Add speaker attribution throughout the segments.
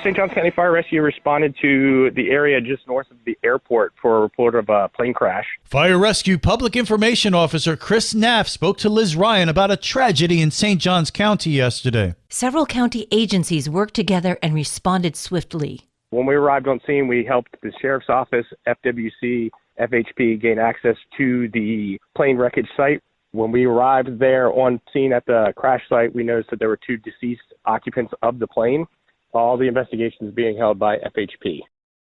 Speaker 1: St. Johns County Fire Rescue responded to the area just north of the airport for a report of a plane crash.
Speaker 2: Fire Rescue Public Information Officer Chris Naff spoke to Liz Ryan about a tragedy in St. Johns County yesterday.
Speaker 3: Several county agencies worked together and responded swiftly.
Speaker 1: When we arrived on scene, we helped the Sheriff's Office, FWC, FHP gain access to the plane wreckage site. When we arrived there on scene at the crash site, we noticed that there were 2 deceased occupants of the plane. All the investigations being held by FHP.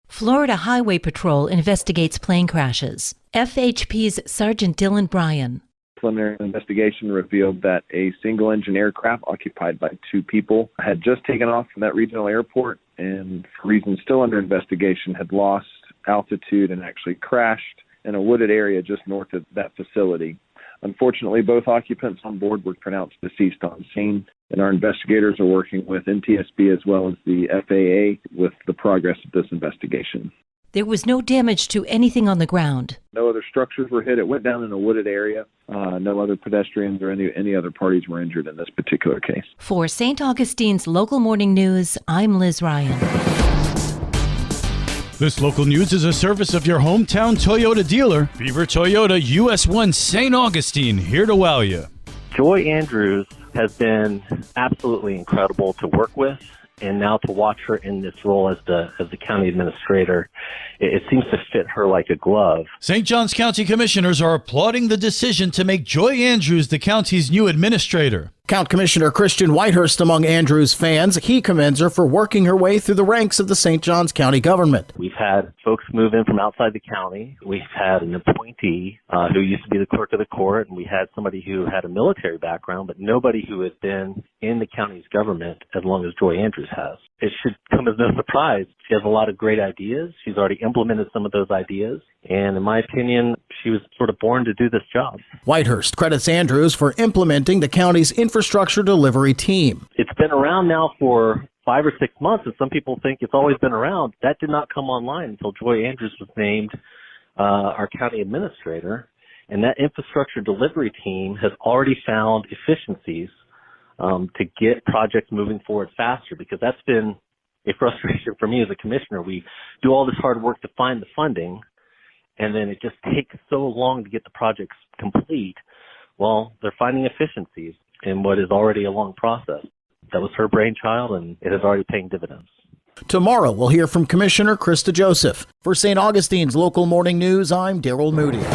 Speaker 3: Florida Highway Patrol investigates plane crashes. FHP's Sergeant Dylan Bryan.
Speaker 4: Preliminary investigation revealed that a single-engine aircraft occupied by 2 people had just taken off from that regional airport and, for reasons still under investigation, had lost altitude and actually crashed in a wooded area just north of that facility. Unfortunately, both occupants on board were pronounced deceased on scene, and our investigators are working with NTSB as well as the FAA with the progress of this investigation.
Speaker 3: There was no damage to anything on the ground.
Speaker 4: No other structures were hit. It went down in a wooded area. No other pedestrians or any other parties were injured in this particular case.
Speaker 3: For St. Augustine's Local Morning News, I'm Liz Ryan.
Speaker 2: This local news is a service of your hometown Toyota dealer, Beaver Toyota US 1 St. Augustine, here to wow you.
Speaker 5: Joy Andrews has been absolutely incredible to work with, and now to watch her in this role as the county administrator, it seems to fit her like a glove.
Speaker 2: St. Johns County Commissioners are applauding the decision to make Joy Andrews the county's new administrator.
Speaker 6: County Commissioner Christian Whitehurst among Andrews' fans. He commends her for working her way through the ranks of the St. Johns County government.
Speaker 5: We've had folks move in from outside the county. We've had an appointee who used to be the clerk of the court, and we had somebody who had a military background, but nobody who has been in the county's government as long as Joy Andrews has. It should come as no surprise. She has a lot of great ideas. She's already implemented some of those ideas. And in my opinion, she was sort of born to do this job.
Speaker 6: Whitehurst credits Andrews for implementing the county's infrastructure delivery team.
Speaker 5: It's been around now for 5 or 6 months, and some people think it's always been around. That did not come online until Joy Andrews was named our county administrator. And that infrastructure delivery team has already found efficiencies to get projects moving forward faster, because that's been a frustration for me as a commissioner. We do all this hard work to find the funding, and then it just takes so long to get the projects complete. Well, they're finding efficiencies in what is already a long process. That was her brainchild, and it is already paying dividends.
Speaker 6: Tomorrow, we'll hear from Commissioner Krista Joseph. For St. Augustine's Local Morning News, I'm Daryl Moody.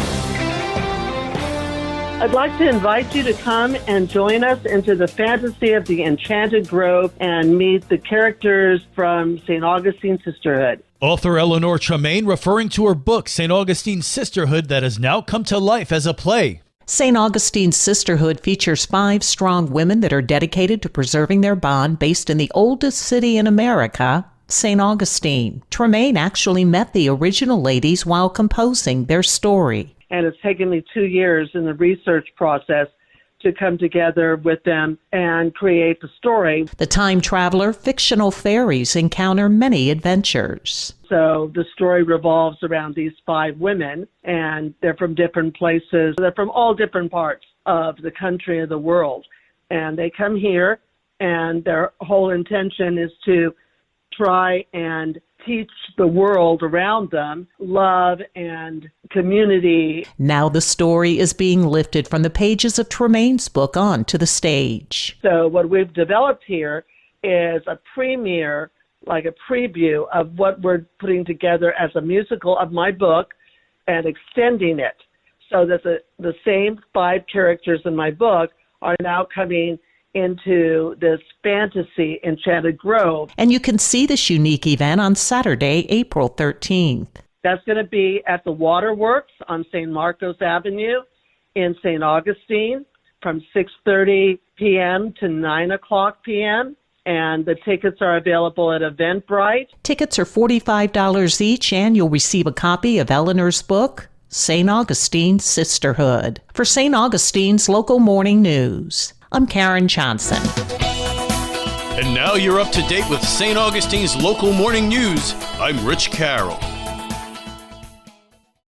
Speaker 7: I'd like to invite you to come and join us into the fantasy of the Enchanted Grove and meet the characters from St. Augustine Sisterhood.
Speaker 2: Author Eleanor Tremaine referring to her book, St. Augustine Sisterhood, that has now come to life as a play.
Speaker 8: St. Augustine's Sisterhood features 5 strong women that are dedicated to preserving their bond based in the oldest city in America, St. Augustine. Tremaine actually met the original ladies while composing their story.
Speaker 7: And it's taken me 2 years in the research process to come together with them and create the story.
Speaker 8: The time traveler, fictional fairies encounter many adventures.
Speaker 7: So the story revolves around these 5 women, and they're from different places. They're from all different parts of the country and the world. And they come here, and their whole intention is to try and teach the world around them love and community.
Speaker 8: Now the story is being lifted from the pages of Tremaine's book onto the stage.
Speaker 7: So what we've developed here is a premiere, like a preview of what we're putting together as a musical of my book and extending it so that the same 5 characters in my book are now coming into this fantasy Enchanted Grove.
Speaker 8: And you can see this unique event on Saturday, April 13th.
Speaker 7: That's going to be at the Waterworks on St. Marcos Avenue in St. Augustine from 6:30 p.m. to 9 o'clock p.m. And the tickets are available at Eventbrite.
Speaker 8: Tickets are $45 each, and you'll receive a copy of Eleanor's book, St. Augustine Sisterhood. For St. Augustine's Local Morning News, I'm Karen Johnson.
Speaker 2: And now you're up to date with St. Augustine's Local Morning News. I'm Rich Carroll.